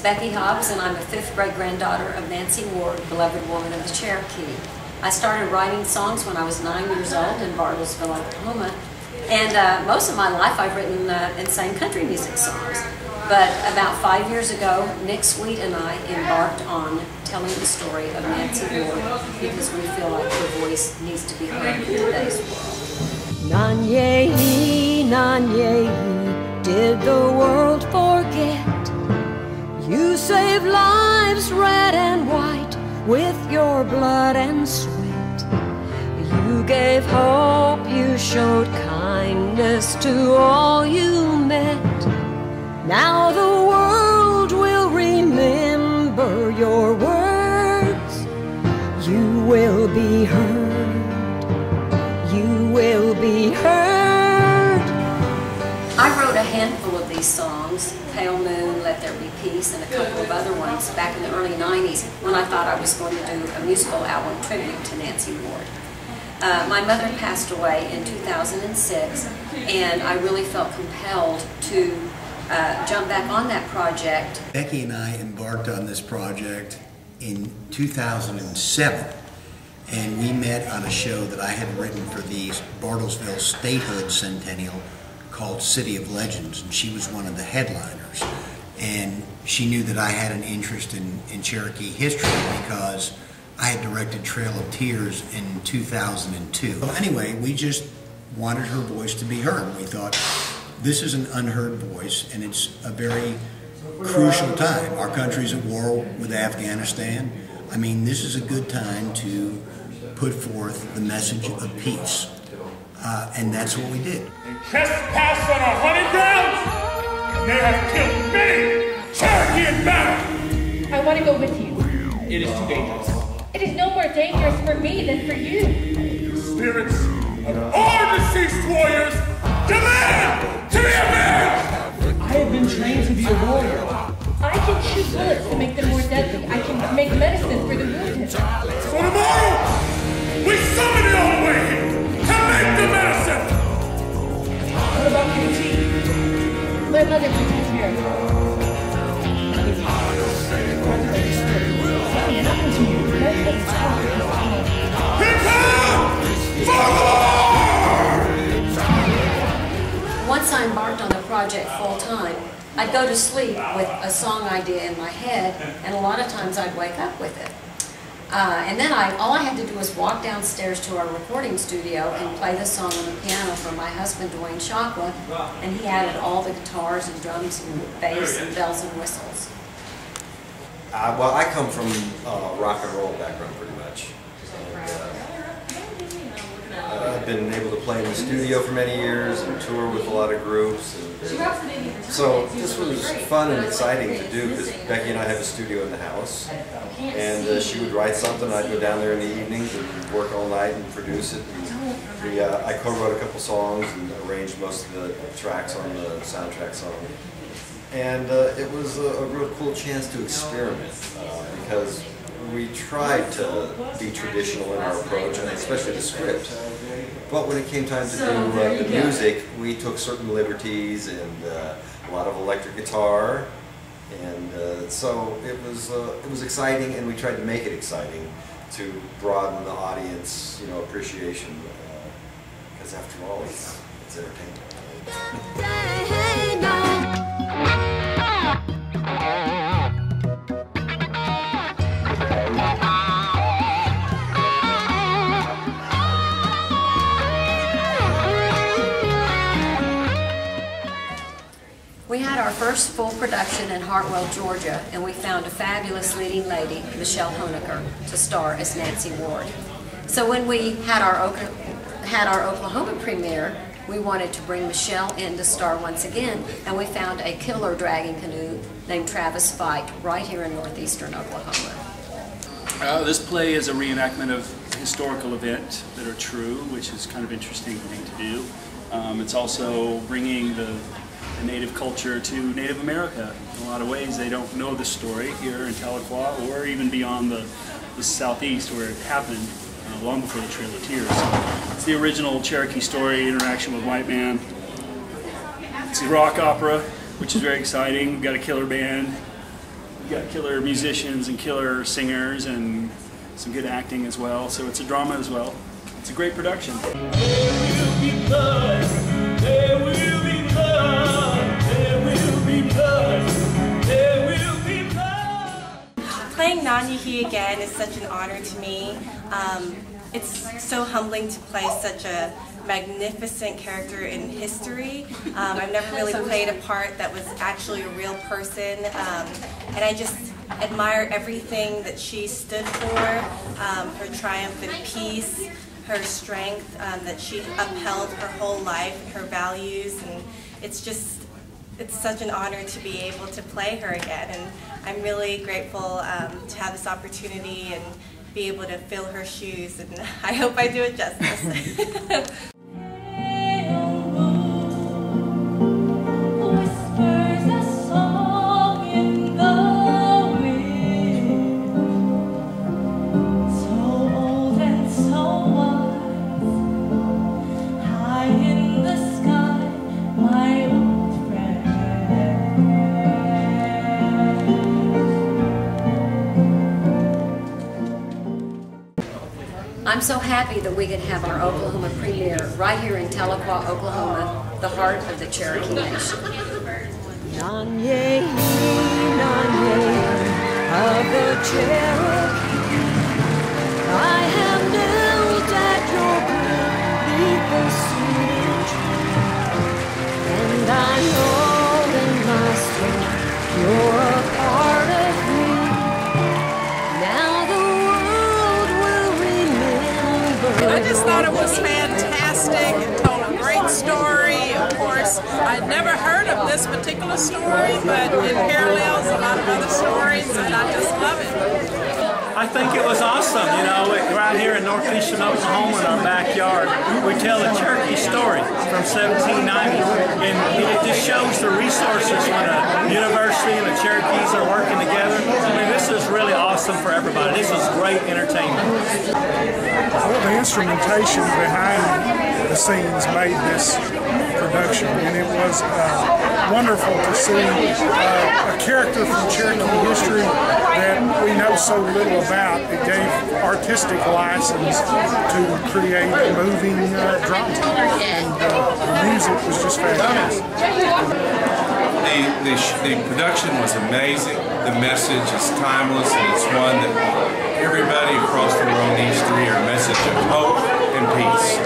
Becky Hobbs, and I'm a 5th grade granddaughter of Nancy Ward, beloved Woman of the Cherokee. I started writing songs when I was 9 years old in Bartlesville, Oklahoma, and most of my life I've written insane country music songs. But about 5 years ago, Nick Sweet and I embarked on telling the story of Nancy Ward because we feel like her voice needs to be heard in today's world. Nanyehi, Nanyehi, did the world forget? You saved lives red and white with your blood and sweat. You gave hope, you showed kindness to all you met. Now the world will remember your words. You will be heard. You will be heard. I wrote a handful of these songs, Pale Moon, Let There Be Peace, and a couple of other ones back in the early 90s when I thought I was going to do a musical album tribute to Nancy Ward. My mother passed away in 2006, and I really felt compelled to jump back on that project. Becky and I embarked on this project in 2007, and we met on a show that I had written for the Bartlesville Statehood Centennial called City of Legends, and she was one of the headliners. And she knew that I had an interest in Cherokee history because I had directed Trail of Tears in 2002. Well, anyway, we just wanted her voice to be heard. We thought, this is an unheard voice, and it's a very crucial time. Our country's at war with Afghanistan. I mean, this is a good time to put forth the message of peace. And that's what we did. They trespass on our hunting grounds, and they have killed many Cherokee in battle. I want to go with you. It is too dangerous. It is no more dangerous for me than for you. The spirits of all deceased warriors demand to be avenged! I have been trained to be a warrior. I can shoot bullets to make them more deadly. I can make medicine for the wounded. So tomorrow, we summon you all the way here to make the medicine! What about Katie? My mother can take care of her. Something happened to you. Prepare for war! Once I embarked on the project full-time, I'd go to sleep with a song idea in my head, and a lot of times I'd wake up with it. And then all I had to do was walk downstairs to our recording studio and play the song on the piano for my husband, Dwayne Shockley, and he added all the guitars and drums and bass and bells and whistles. Well, I come from a rock and roll background pretty much. And, I've been able to play in the studio for many years and tour with a lot of groups. And so this was fun and exciting to do because Becky and I have a studio in the house. And she would write something, I'd go down there in the evenings and work all night and produce it. And I co-wrote a couple songs and arranged most of the tracks on the soundtrack song. And it was a real cool chance to experiment because we tried to be traditional in our approach, and especially the script. But when it came time to do the music, we took certain liberties and a lot of electric guitar, and so it was exciting, and we tried to make it exciting to broaden the audience, appreciation, because after all, it's entertainment. We had our first full production in Hartwell, Georgia, and we found a fabulous leading lady, Michelle Honecker, to star as Nancy Ward. So when we had our Oklahoma premiere, we wanted to bring Michelle in to star once again, and we found a killer dragging canoe named Travis Fike right here in northeastern Oklahoma. This play is a reenactment of historical events that are true, which is kind of interesting thing to do. It's also bringing the Native culture to Native America. In a lot of ways, they don't know the story here in Tahlequah or even beyond the southeast where it happened long before the Trail of Tears. So it's the original Cherokee story, interaction with white man. It's a rock opera, which is very exciting. We've got a killer band. got killer musicians and killer singers and some good acting as well. So it's a drama as well. It's a great production. There will be blood. There will be blood. There will be blood. There will be blood. Playing Nanyehi again is such an honor to me. It's so humbling to play such a magnificent character in history. I've never really played a part that was actually a real person, and I just admire everything that she stood for, her triumph in peace, her strength that she upheld her whole life, her values, and it's such an honor to be able to play her again, and I'm really grateful to have this opportunity and be able to fill her shoes, and I hope I do it justice. I'm so happy that we could have our Oklahoma premiere right here in Tahlequah, Oklahoma, the heart of the Cherokee Nation. Nanyehi, Nanyehi of the Cherokee, I have knelt at your beneath the cedar tree, and I know in my soul you're a part of me. Now the world will remember. I just thought it was fantastic. It told a great story. Of course, I'd never heard of this particular story, but it parallels a lot of other stories, and I just love it. I think it was awesome. You know, right here in northeastern Oklahoma in our backyard, we tell a Cherokee story from 1790, and it just shows the resources when a university and the Cherokees are working together. I mean, this is really awesome for everybody. This is great entertainment. Well, the instrumentation behind the scenes made this production, and it was wonderful to see a character from Cherokee history that we know so little about. It gave artistic license to create a moving drama, and the music was just fantastic. The production was amazing. The message is timeless, and it's one that everybody across the world needs to hear, a message of hope and peace.